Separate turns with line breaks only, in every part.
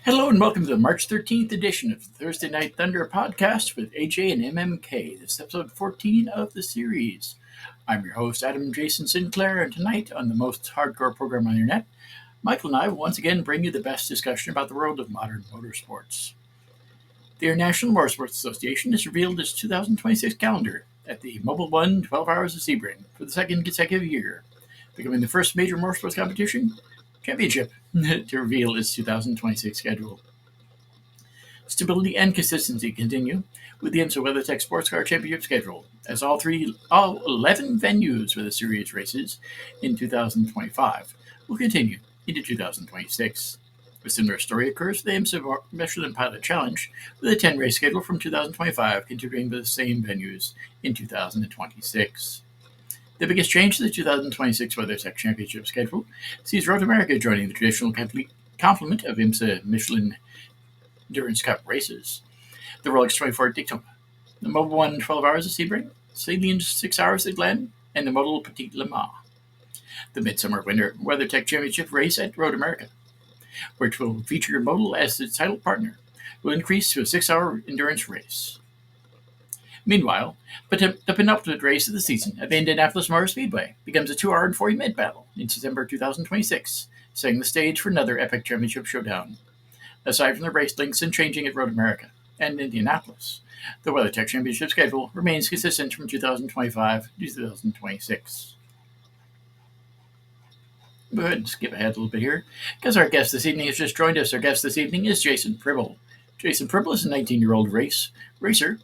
Hello and welcome to the March 13th edition of the Thursday Night Thunder podcast with AJ and MMK. This is episode 14 of the series. I'm your host, Adam Jason Sinclair, and tonight on the most hardcore program on the internet, Michael and I will once again bring you the best discussion about the world of modern motorsports. The International Motorsports Association has revealed its 2026 calendar at the Mobile One 12 Hours of Sebring for the second consecutive year, becoming the first major motorsports competition championship to reveal its 2026 schedule. Stability and consistency continue with the IMSA WeatherTech Sports Car Championship schedule, as all 11 venues for the series races in 2025 will continue into 2026. A similar story occurs for the IMSA Michelin Pilot Challenge, with a 10-race schedule from 2025 continuing with the same venues in 2026. The biggest change to the 2026 WeatherTech Championship schedule sees Road America joining the traditional complement of IMSA Michelin Endurance Cup races. The Rolex 24 at Daytona, the Mobile One 12 Hours of Sebring, Salient 6 Hours at Glen, and the Model Petit Le Mans. The Midsummer Winter WeatherTech Championship race at Road America, which will feature Model as its title partner, will increase to a 6-hour endurance race. Meanwhile, the penultimate race of the season at the Indianapolis Motor Speedway becomes a 2-hour and 40-minute battle in December 2026, setting the stage for another epic championship showdown. Aside from the race links and changing at Road America and Indianapolis, the WeatherTech Championship schedule remains consistent from 2025 to 2026. Go ahead and skip ahead a little bit here, because our guest this evening has just joined us. Our guest this evening is Jason Pribyl. Jason Pribyl is a 19-year-old racer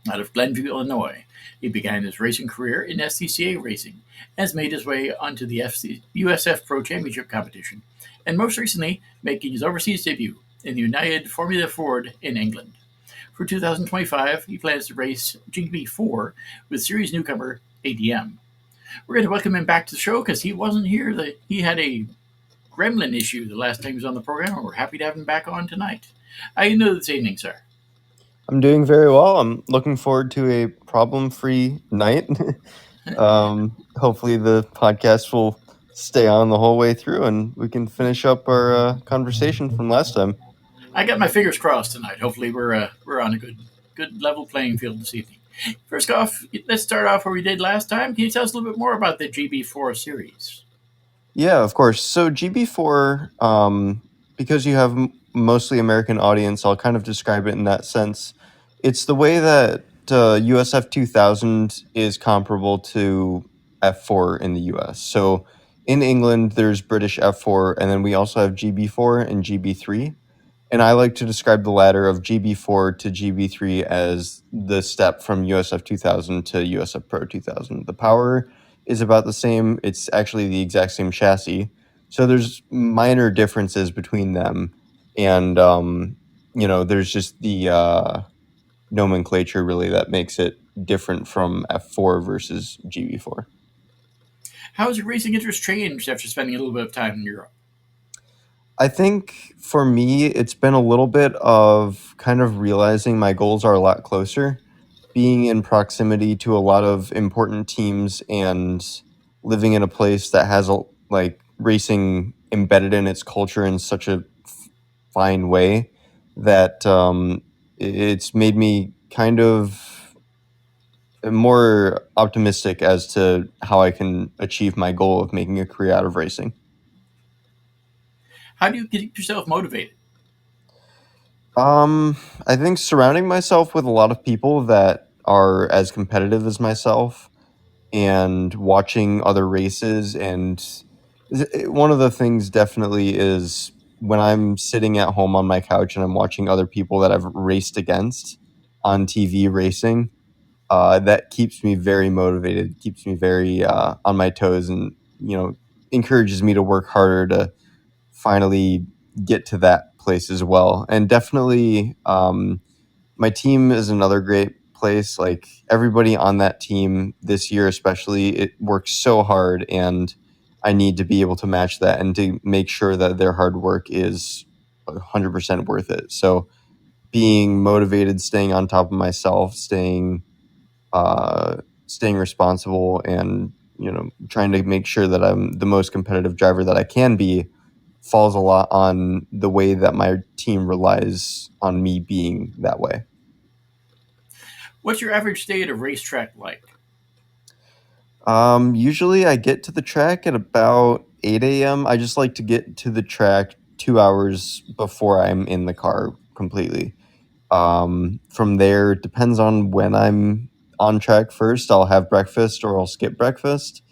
out of Glenview, Illinois. He began his racing career in SCCA racing and has made his way onto the USF Pro Championship competition, and most recently making his overseas debut in the United Formula Ford in England. For 2025, he plans to race GB4 with series newcomer ADM. We're going to welcome him back to the show because he wasn't here. He had a gremlin issue the last time he was on the program, and we're happy to have him back on tonight. How you doing this evening, sir?
I'm doing very well. I'm looking forward to a problem-free night. Hopefully the podcast will stay on the whole way through and we can finish up our conversation from last time.
I got my fingers crossed tonight. Hopefully we're on a good level playing field this evening. First off, let's start off where we did last time. Can you tell us a little bit more about the GB4 series?
Yeah, of course. So GB4, because you have mostly American audience, I'll kind of describe it in that sense. It's the way that USF 2000 is comparable to F4 in the US. So in England, there's British F4, and then we also have GB4 and GB3. And I like to describe the ladder of GB4 to GB3 as the step from USF 2000 to USF Pro 2000. The power is about the same. It's actually the exact same chassis. So there's minor differences between them. And, there's just the nomenclature really that makes it different from F4 versus GB4.
How has your racing interest changed after spending a little bit of time in Europe?
I think for me, it's been a little bit of kind of realizing my goals are a lot closer, being in proximity to a lot of important teams and living in a place that has racing embedded in its culture in such a fine way that it's made me kind of more optimistic as to how I can achieve my goal of making a career out of racing.
How do you keep yourself motivated?
I think surrounding myself with a lot of people that are as competitive as myself and watching other races. And one of the things definitely is when I'm sitting at home on my couch and I'm watching other people that I've raced against on TV racing, that keeps me very motivated, keeps me very on my toes, and encourages me to work harder to finally get to that place as well. And definitely, my team is another great place. Like everybody on that team this year, especially, it works so hard, and I need to be able to match that and to make sure that their hard work is 100% worth it. So being motivated, staying on top of myself, staying responsible, and trying to make sure that I'm the most competitive driver that I can be falls a lot on the way that my team relies on me being that way.
What's your average day at a racetrack like?
Usually I get to the track at about 8 a.m. I just like to get to the track 2 hours before I'm in the car completely. From there, it depends on when I'm on track first. I'll have breakfast or I'll skip breakfast.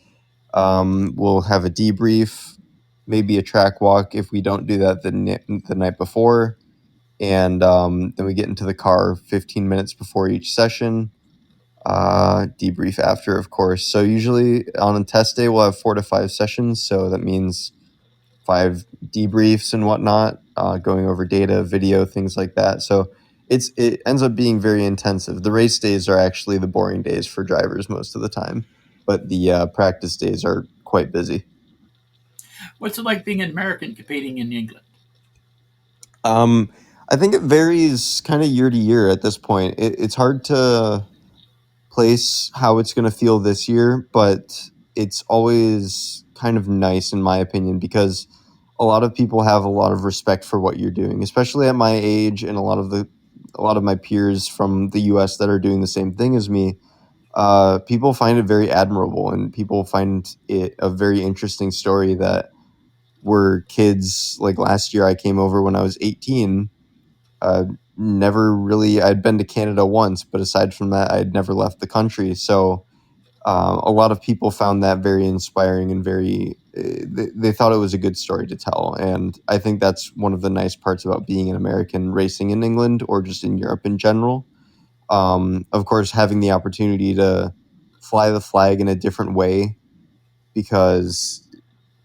We'll have a debrief, maybe a track walk if we don't do that the night before. And then we get into the car 15 minutes before each session. Debrief after, of course. So usually on a test day, we'll have 4 to 5 sessions. So that means 5 debriefs and whatnot, going over data, video, things like that. So it ends up being very intensive. The race days are actually the boring days for drivers most of the time, but the practice days are quite busy.
What's it like being an American competing in England?
Um, I think it varies kind of year to year at this point. It's hard to place how it's going to feel this year, but it's always kind of nice, in my opinion, because a lot of people have a lot of respect for what you're doing, especially at my age, and a lot of my peers from the U.S. that are doing the same thing as me. People find it very admirable, and people find it a very interesting story that we're kids. Like last year, I came over when I was 18. uh, Never really, I'd been to Canada once, but aside from that, I'd never left the country. So a lot of people found that very inspiring and they thought it was a good story to tell. And I think that's one of the nice parts about being an American racing in England or just in Europe in general. Of course, having the opportunity to fly the flag in a different way, because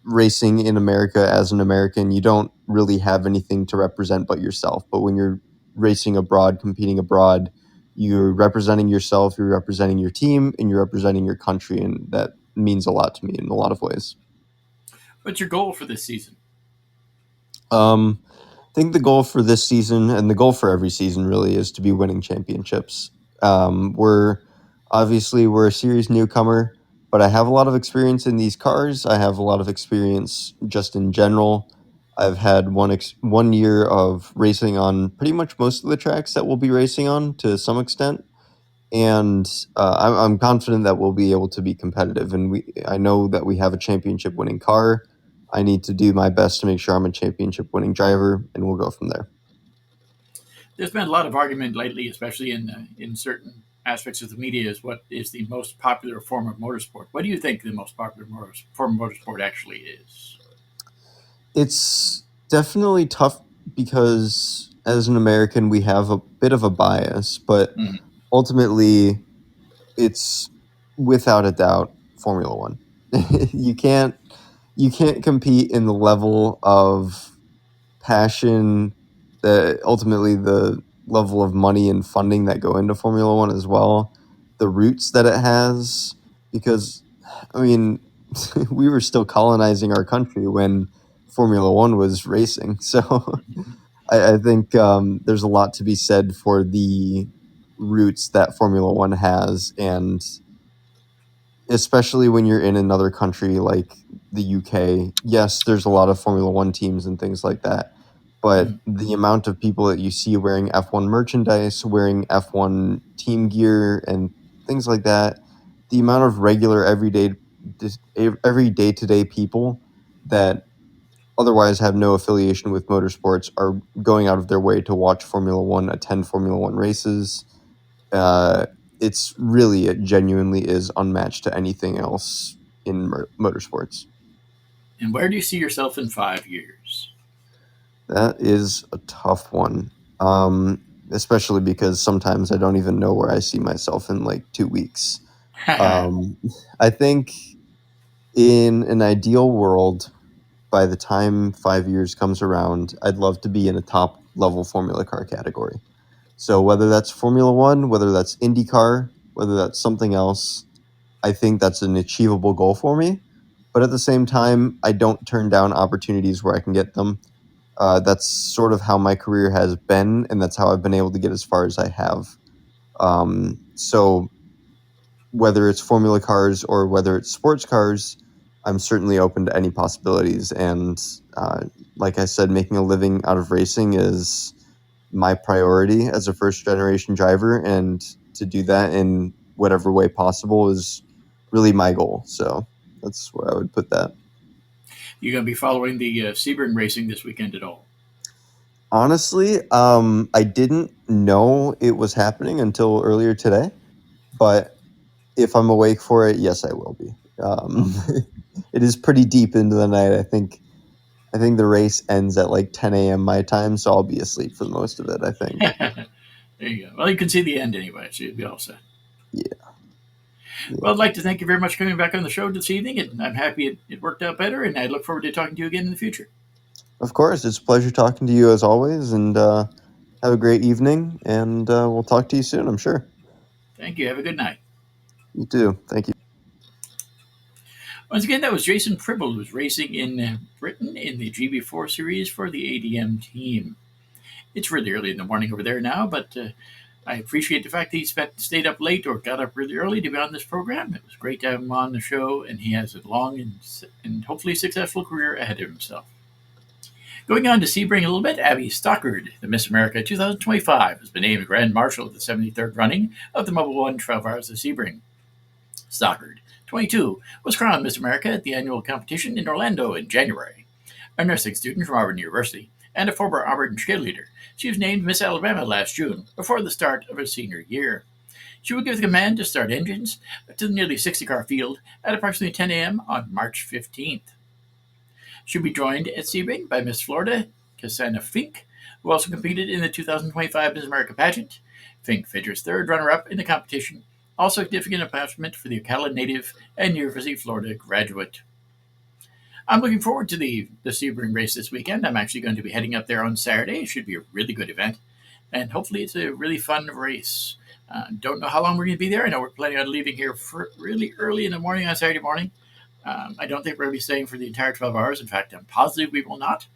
racing in America as an American, you don't really have anything to represent but yourself. But when you're racing abroad, competing abroad, you're representing yourself, you're representing your team, and you're representing your country. And that means a lot to me in a lot of ways.
What's your goal for this season?
I think the goal for this season, and the goal for every season really, is to be winning championships. We're a series newcomer, but I have a lot of experience in these cars. I have a lot of experience just in general. I've had 1 year of racing on pretty much most of the tracks that we'll be racing on to some extent, and I'm confident that we'll be able to be competitive. And I know that we have a championship winning car. I need to do my best to make sure I'm a championship winning driver, and we'll go from there.
There's been a lot of argument lately, especially in certain aspects of the media, is what is the most popular form of motorsport. What do you think the most popular form of motorsport actually is?
It's definitely tough because as an American, we have a bit of a bias, but
Mhm.
ultimately, it's without a doubt Formula One. you can't you can't compete in the level of passion, ultimately the level of money and funding that go into Formula One as well, the roots that it has. Because, I mean, we were still colonizing our country when Formula One was racing. So I think there's a lot to be said for the roots that Formula One has, and especially when you're in another country like the UK. Yes, there's a lot of Formula One teams and things like that, but
Mhm.
the amount of people that you see wearing F1 merchandise, wearing F1 team gear, and things like that, the amount of regular every day to day people that otherwise have no affiliation with motorsports are going out of their way to watch Formula One, attend Formula One races. uh, it's really, it genuinely is unmatched to anything else in motorsports.
And where do you see yourself in 5 years?
That is a tough one, especially because sometimes I don't even know where I see myself in like 2 weeks. Um, I think in an ideal world, by the time 5 years comes around, I'd love to be in a top level Formula Car category. So whether that's Formula One, whether that's IndyCar, whether that's something else, I think that's an achievable goal for me. But at the same time, I don't turn down opportunities where I can get them. That's sort of how my career has been, and that's how I've been able to get as far as I have. So whether it's Formula cars or whether it's sports cars, I'm certainly open to any possibilities. And like I said, making a living out of racing is my priority as a first-generation driver, and to do that in whatever way possible is really my goal. So that's where I would put that.
You going to be following the Sebring racing this weekend at all?
Honestly, I didn't know it was happening until earlier today, but if I'm awake for it, yes, I will be. It is pretty deep into the night. I think the race ends at like 10 a.m. my time, so I'll be asleep for the most of it, I think.
There you go. Well, you can see the end anyway, so you'll be all set.
Yeah.
Well, I'd like to thank you very much for coming back on the show this evening, and I'm happy it worked out better, and I look forward to talking to you again in the future.
Of course, it's a pleasure talking to you as always, and have a great evening, and we'll talk to you soon, I'm sure.
Thank you. Have a good night.
You too. Thank you.
Once again, that was Jason Pribyl, who's racing in Britain in the GB4 series for the ADM team. It's really early in the morning over there now, but I appreciate the fact that he stayed up late or got up really early to be on this program. It was great to have him on the show, and he has a long and hopefully successful career ahead of himself. Going on to Sebring a little bit, Abby Stockard, the Miss America 2025, has been named Grand Marshal of the 73rd running of the Mobil 1 12 Hours of Sebring. Stockard, 22, was crowned Miss America at the annual competition in Orlando in January. A nursing student from Auburn University and a former Auburn cheerleader, she was named Miss Alabama last June before the start of her senior year. She will give the command to start engines to the nearly 60-car field at approximately 10 a.m. on March 15th. She'll be joined at Sebring by Miss Florida, Cassandra Fink, who also competed in the 2025 Miss America pageant. Fink finished third runner-up in the competition, also a significant accomplishment for the Ocala native and University of Florida graduate. I'm looking forward to the Sebring race this weekend. I'm actually going to be heading up there on Saturday. It should be a really good event, and hopefully it's a really fun race. Don't know how long we're going to be there. I know we're planning on leaving here for really early in the morning on Saturday morning. I don't think we're going to be staying for the entire 12 hours. In fact, I'm positive we will not.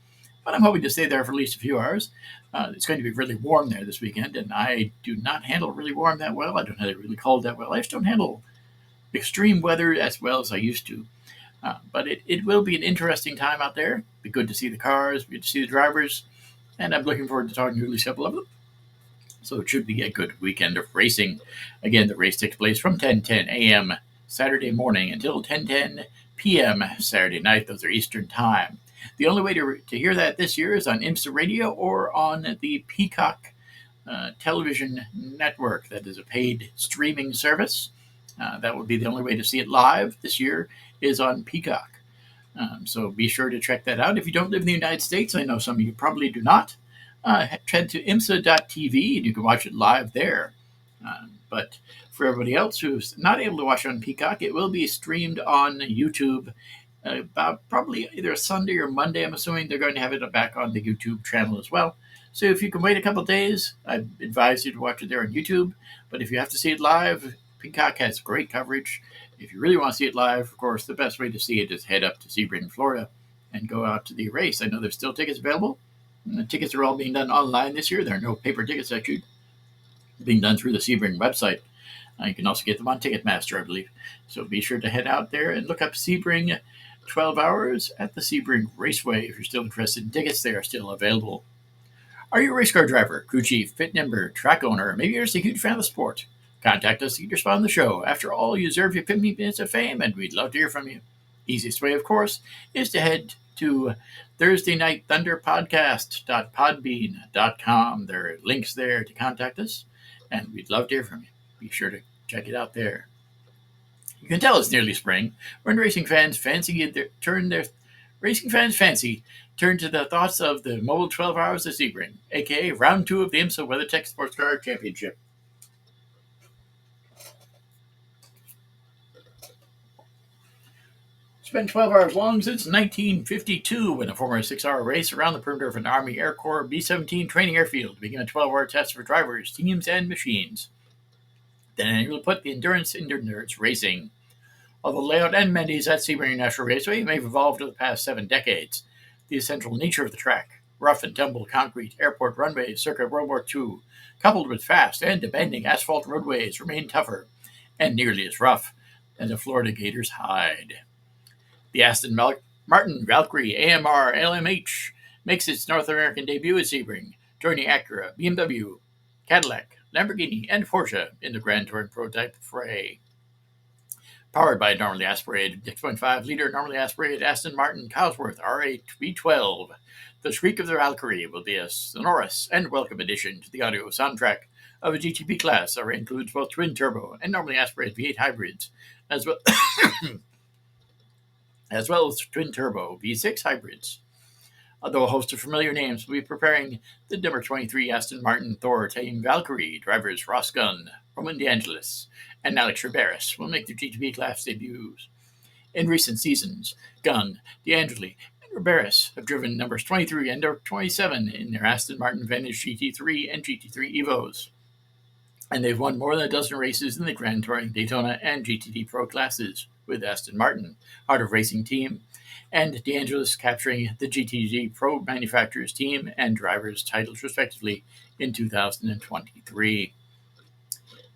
But I'm hoping to stay there for at least a few hours. It's going to be really warm there this weekend, and I do not handle really warm that well. I don't handle really cold that well. I just don't handle extreme weather as well as I used to. But it will be an interesting time out there. It'll be good to see the cars, good to see the drivers, and I'm looking forward to talking to at least a couple of them. So it should be a good weekend of racing. Again, the race takes place from 10:10 a.m. Saturday morning until 10:10 p.m. Saturday night. Those are Eastern Time. The only way to hear that this year is on IMSA Radio or on the Peacock television network. That is a paid streaming service. That would be the only way to see it live this year is on Peacock. So be sure to check that out. If you don't live in the United States, I know some of you probably do not, head to imsa.tv and you can watch it live there. But for everybody else who's not able to watch it on Peacock, it will be streamed on YouTube about probably either a Sunday or Monday. I'm assuming they're going to have it back on the YouTube channel as well. So if you can wait a couple of days, I advise you to watch it there on YouTube. But if you have to see it live, Peacock has great coverage. If you really want to see it live, of course, the best way to see it is head up to Sebring, Florida, and go out to the race. I know there's still tickets available. And the tickets are all being done online this year. There are no paper tickets actually being done through the Sebring website. You can also get them on Ticketmaster, I believe. So be sure to head out there and look up Sebring 12 Hours at the Sebring Raceway. If you're still interested in tickets, they are still available. Are you a race car driver, crew chief, pit member, track owner, or maybe you're just a huge fan of the sport? Contact us to get your spot on the show. After all, you deserve your 15 minutes of fame, and we'd love to hear from you. Easiest way, of course, is to head to Thursday Night Thunder Podcast.podbean.com. There are links there to contact us, and we'd love to hear from you. Be sure to check it out there. You can tell it's nearly spring when racing fans fancy turn to the thoughts of the Mobil 12 Hours of Sebring, aka Round 2 of the IMSA WeatherTech Sports Car Championship. It's been 12 hours long since 1952 when a former 6-hour race around the perimeter of an Army Air Corps B-17 training airfield began a 12-hour test for drivers, teams, and machines. Then it will put the endurance into endurance racing. Although layout and amenities at Sebring National Raceway may have evolved over the past 7 decades, the essential nature of the track, rough and tumble concrete airport runways circa World War II, coupled with fast and demanding asphalt roadways, remain tougher and nearly as rough as a Florida Gator's hide. The Martin Valkyrie AMR LMH makes its North American debut at Sebring, joining Acura, BMW, Cadillac, Lamborghini, and Porsche in the Grand Touring prototype fray. Powered by a normally aspirated 6.5-liter normally aspirated Aston Martin Cosworth R8 V12, the shriek of the Valkyrie will be a sonorous and welcome addition to the audio soundtrack of a GTP class that includes both twin-turbo and normally aspirated V8 hybrids, as well as twin-turbo V6 hybrids. Although a host of familiar names will be preparing the number 23 Aston Martin Thor Team Valkyrie, drivers Ross Gunn, Roman DeAngelis, and Alex Riberas will make their GTP class debuts. In recent seasons, Gunn, DeAngeli, and Riberas have driven numbers 23 and 27 in their Aston Martin Vantage GT3 and GT3 Evos. And they've won more than a dozen races in the Grand Touring Daytona and GTD Pro classes, with Aston Martin, Art of Racing team, and DeAngelis capturing the GTD Pro Manufacturers team and drivers titles respectively in 2023.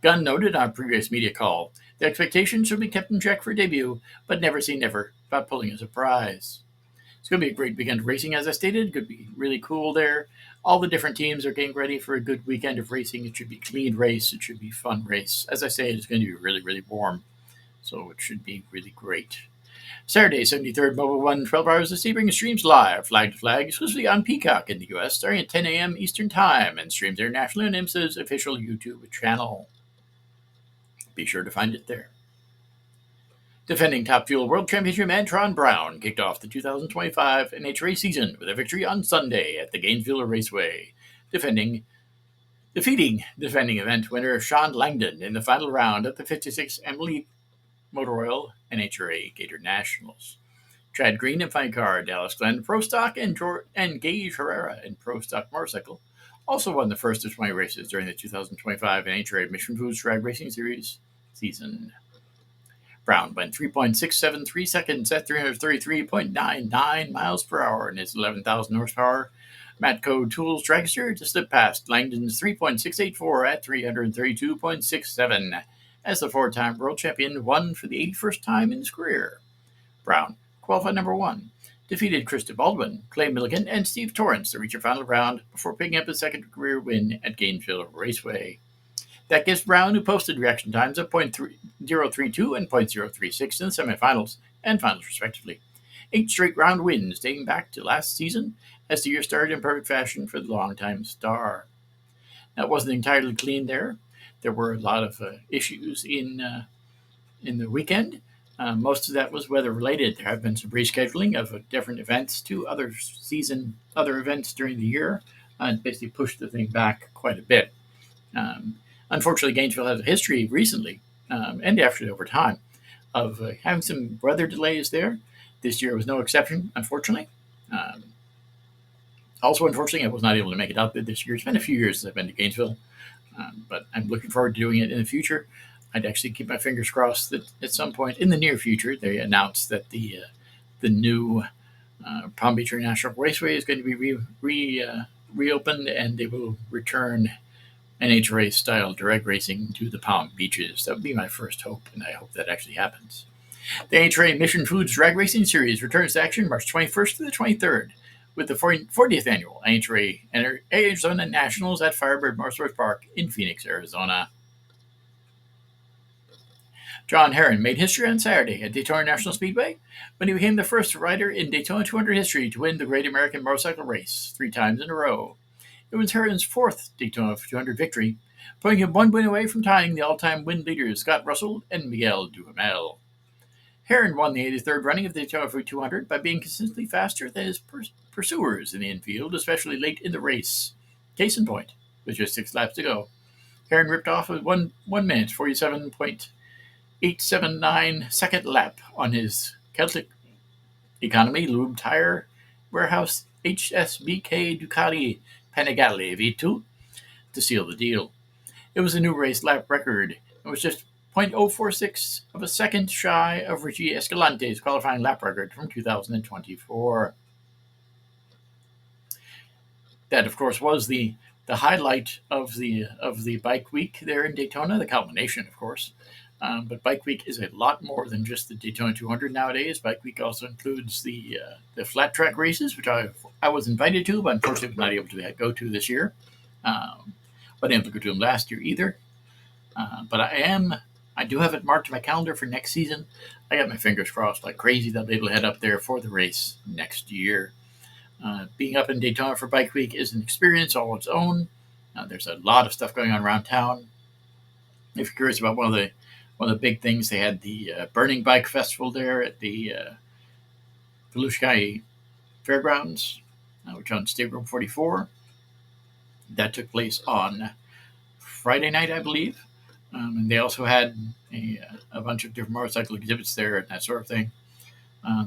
Gunn noted on a previous media call, the expectations should be kept in check for debut, but never say never about pulling a surprise. It's going to be a great weekend of racing, as I stated. Could be really cool there. All the different teams are getting ready for a good weekend of racing. It should be a clean race. It should be a fun race. As I say, it's going to be really, really warm, so it should be really great. Saturday, 73rd Mobile One 12 Hours of Sebring streams live, flag to flag, exclusively on Peacock in the U.S., starting at 10 a.m. Eastern Time, and streams internationally on IMSA's official YouTube channel. Be sure to find it there. Defending Top Fuel World Championship Antron Brown kicked off the 2025 NHRA season with a victory on Sunday at the Gainesville Raceway, defeating defending event winner Sean Langdon in the final round at the 56th Emily Motor Oil NHRA Gator Nationals. Chad Green in Fine Car, Dallas Glenn Pro Stock, and Gage Herrera in Pro Stock Motorcycle also won the first of 20 races during the 2025 NHRA Mission Foods Drag Racing Series season. Brown went 3.673 seconds at 333.99 miles per hour in his 11,000 horsepower Matco Tools dragster to slip past Langdon's 3.684 at 332.67 as the four-time world champion won for the 81st time in his career. Brown, qualified number one, defeated Krista Baldwin, Clay Milligan, and Steve Torrance to reach a final round before picking up his second career win at Gainesville Raceway. That gives Brown, who posted reaction times of .032 and .036 in the semifinals and finals respectively, 8 straight round wins dating back to last season as the year started in perfect fashion for the longtime star. That wasn't entirely clean there. There were a lot of issues in the weekend. Most of that was weather related. There have been some rescheduling of different events to other events during the year, and basically pushed the thing back quite a bit. Unfortunately, Gainesville has a history recently, and actually over time, of having some weather delays there. This year was no exception, unfortunately. Also, unfortunately, I was not able to make it out there this year. It's been a few years since I've been to Gainesville, but I'm looking forward to doing it in the future. I'd actually keep my fingers crossed that at some point in the near future, they announce that the new Palm Beach International Raceway is going to be reopened, and they will return NHRA style drag racing to the Palm Beaches. That would be my first hope, and I hope that actually happens. The NHRA Mission Foods Drag Racing Series returns to action March 21st to the 23rd with the 40th annual NHRA Arizona Nationals at Firebird Motorsports Park in Phoenix, Arizona. John Herron made history on Saturday at Daytona National Speedway when he became the first rider in Daytona 200 history to win the Great American Motorcycle Race 3 times in a row. It was Herron's 4th Daytona 200 victory, putting him 1 win away from tying the all-time win leaders Scott Russell and Miguel Duhamel. Herron won the 83rd running of the Daytona 200 by being consistently faster than his pursuers in the infield, especially late in the race. Case in point, with just 6 laps to go, Herron ripped off a 1 minute 47.879 second lap on his Celtic Economy Lube Tire Warehouse HSBK Ducati Panigale V2 to seal the deal. It was a new race lap record and was just 0.046 of a second shy of Richie Escalante's qualifying lap record from 2024. That, of course, was the highlight of the bike week there in Daytona, the culmination, of course. But Bike Week is a lot more than just the Daytona 200 nowadays. Bike Week also includes the flat track races, which I was invited to, but unfortunately was not able to go to this year. But able to go to them last year either. But I do have it marked in my calendar for next season. I got my fingers crossed like crazy that I'll be able to head up there for the race next year. Being up in Daytona for Bike Week is an experience all its own. There's a lot of stuff going on around town. If you're curious about one of the big things, they had the Burning Bike Festival there at the Volusia Fairgrounds, which on State Road 44. That took place on Friday night, I believe. And they also had a bunch of different motorcycle exhibits there and that sort of thing.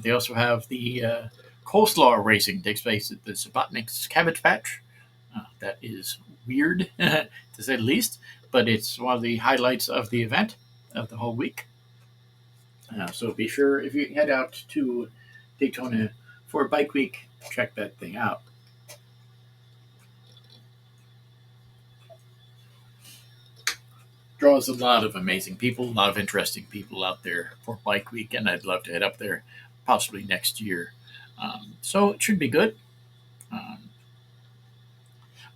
They also have the coleslaw racing takes place at the Subotnick's Cabbage Patch. That is weird, to say the least, but it's one of the highlights of the event of the whole week. So be sure, if you head out to Daytona for Bike Week, check that thing out. Draws a lot of amazing people, a lot of interesting people out there for Bike Week, and I'd love to head up there possibly next year. So it should be good.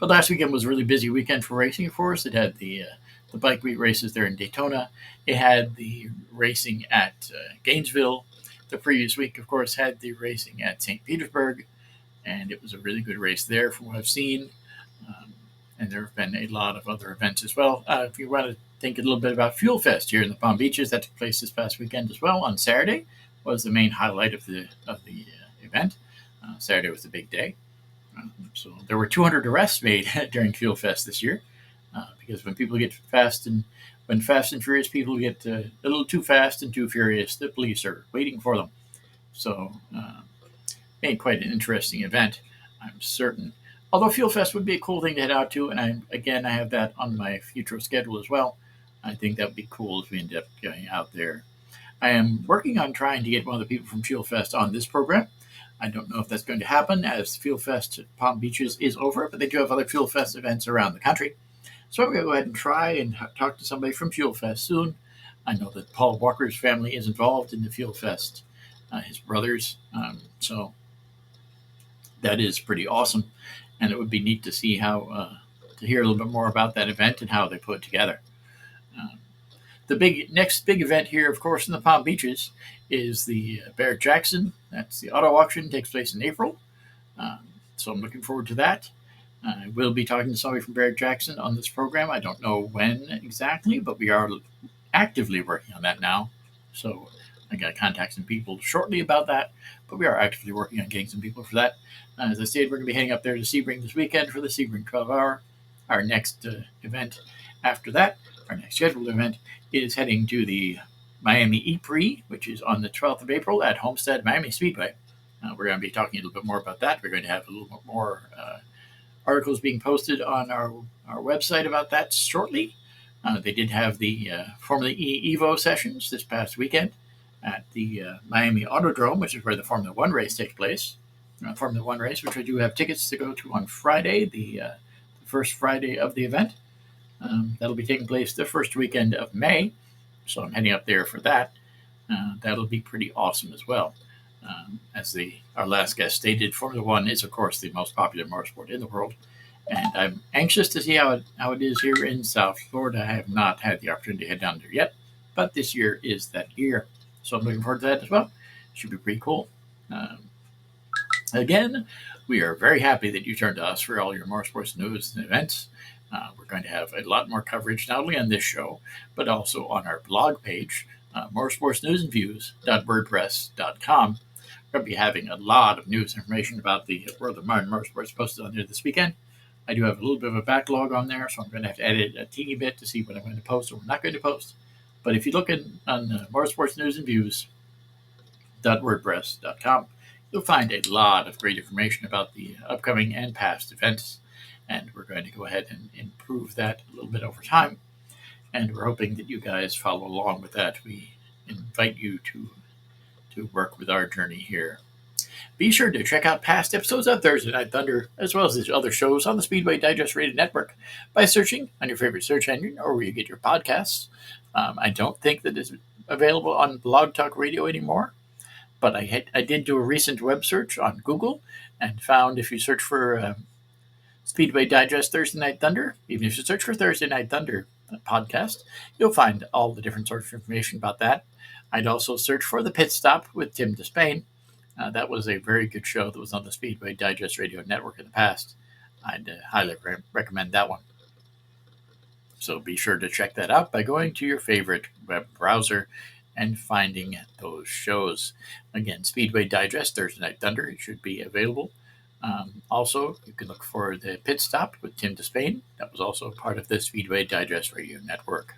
But last weekend was a really busy weekend for racing, of course. It had the Bike Week races there in Daytona. It had the racing at Gainesville. The previous week, of course, had the racing at St. Petersburg, and it was a really good race there from what I've seen. And there have been a lot of other events as well. If you want to think a little bit about Fuel Fest here in the Palm Beaches, that took place this past weekend as well. On Saturday was the main highlight of the event. Saturday was the big day. So there were 200 arrests made during Fuel Fest this year, because when people get when Fast and Furious people get a little too fast and too furious, the police are waiting for them. So made quite an interesting event, I'm certain. Although Fuel Fest would be a cool thing to head out to, and I have that on my future schedule as well. I think that would be cool if we end up going out there. I am working on trying to get one of the people from Fuel Fest on this program. I don't know if that's going to happen as Fuel Fest at Palm Beaches is over, but they do have other Fuel Fest events around the country. So I'm going to go ahead and try and talk to somebody from Fuel Fest soon. I know that Paul Walker's family is involved in the Fuel Fest, his brothers. So that is pretty awesome. And it would be neat to see to hear a little bit more about that event and how they put it together. The next big event here, of course, in the Palm Beaches is the Barrett-Jackson. That's the auto auction, takes place in April. So I'm looking forward to that. I will be talking to somebody from Barrett-Jackson on this program. I don't know when exactly, but we are actively working on that now. So I got to contact some people shortly about that, but we are actively working on getting some people for that. As I said, we're going to be heading up there to Sebring this weekend for the Sebring 12 Hour. Our next event after that, our next scheduled event, is heading to the Miami E-Prix, which is on the 12th of April at Homestead Miami Speedway. We're going to be talking a little bit more about that. We're going to have a little bit more articles being posted on our website about that shortly. They did have the Formula E Evo sessions this past weekend at the Miami Autodrome, which is where the Formula One race takes place. Formula One race, which I do have tickets to go to on Friday, the first Friday of the event. That'll be taking place the first weekend of May, so I'm heading up there for that. That'll be pretty awesome as well. As our last guest stated, Formula One is, of course, the most popular motorsport in the world, and I'm anxious to see how it is here in South Florida. I have not had the opportunity to head down there yet, but this year is that year, so I'm looking forward to that as well. Should be pretty cool. Again, we are very happy that you turned to us for all your motorsports news and events. We're going to have a lot more coverage, not only on this show, but also on our blog page, motorsportsnewsandviews.wordpress.com. We're going to be having a lot of news information about the world of modern motorsports posted on there this weekend. I do have a little bit of a backlog on there, so I'm going to have to edit a teeny bit to see what I'm going to post or not going to post. But if you look on motorsportsnewsandviews.wordpress.com, you'll find a lot of great information about the upcoming and past events. And we're going to go ahead and improve that a little bit over time. And we're hoping that you guys follow along with that. We invite you to work with our journey here. Be sure to check out past episodes of Thursday Night Thunder, as well as these other shows on the Speedway Digest Radio Network by searching on your favorite search engine or where you get your podcasts I don't think that it's available on Blog Talk Radio anymore, but I did do a recent web search on Google and found if you search for Speedway Digest Thursday Night Thunder, even if you search for Thursday Night Thunder podcast, you'll find all the different sorts of information about that. I'd also search for the Pit Stop with Tim Despain. That was a very good show that was on the Speedway Digest Radio Network in the past. I'd highly recommend that one. So be sure to check that out by going to your favorite web browser and finding those shows. Again, Speedway Digest Thursday Night Thunder, it should be available. Also, you can look for the Pit Stop with Tim Despain. That was also part of the Speedway Digest Radio Network.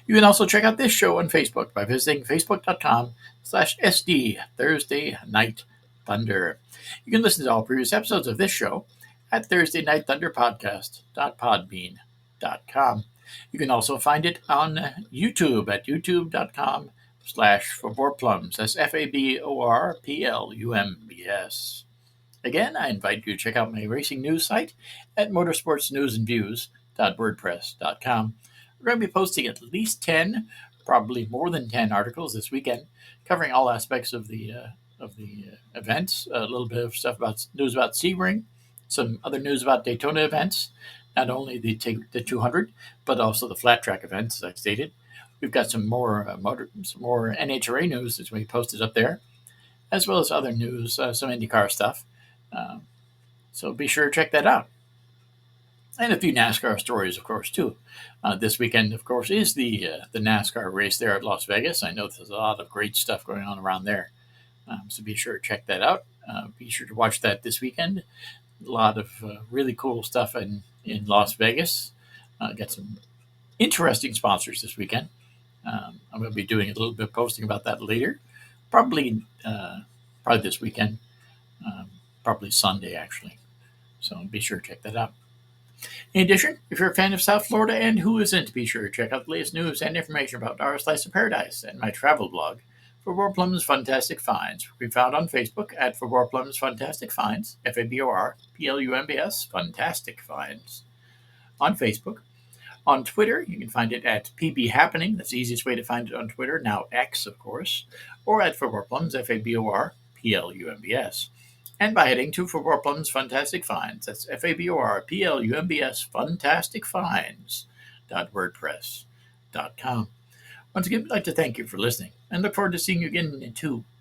You can also check out this show on Facebook by visiting facebook.com/SD Thursday Night Thunder. You can listen to all previous episodes of this show at Thursday Night Thunder Podcast.podbean.com. You can also find it on YouTube at youtube.com/ForBorePlums. That's FABORPLUMBS. Again, I invite you to check out my racing news site at motorsportsnewsandviews.wordpress.com. We're going to be posting at least 10, probably more than 10 articles this weekend, covering all aspects of the events. A little bit of stuff about news about Sebring, some other news about Daytona events, not only the 200, but also the flat track events, as I stated. We've got some more NHRA news that's going to be posted up there, as well as other news, some IndyCar stuff. So be sure to check that out. And a few NASCAR stories, of course, too. This weekend, of course, is the NASCAR race there at Las Vegas. I know there's a lot of great stuff going on around there. So be sure to check that out. Be sure to watch that this weekend. A lot of really cool stuff in Las Vegas. Got some interesting sponsors this weekend. I'm going to be doing a little bit of posting about that later. Probably this weekend. Probably Sunday, actually. So be sure to check that out. In addition, if you're a fan of South Florida and who isn't, be sure to check out the latest news and information about our Slice of Paradise and my travel blog, For More Plums Fantastic Finds. We can be found on Facebook at For More Plums Fantastic Finds, FABORPLUMBS, Fantastic Finds. On Facebook. On Twitter, you can find it at PB Happening. That's the easiest way to find it on Twitter, now X, of course, or at For More Plums, FABORPLUMBS. And by heading to For More Plums Fantastic Finds. That's FABORPLUMBS Fantastic Finds.wordpress.com. Once again, I'd like to thank you for listening and look forward to seeing you again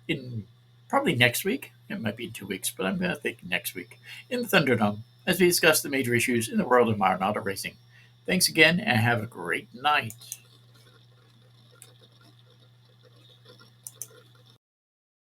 in probably next week. It might be in 2 weeks, but I'm going to think next week in the Thunderdome as we discuss the major issues in the world of modern auto racing. Thanks again and have a great night.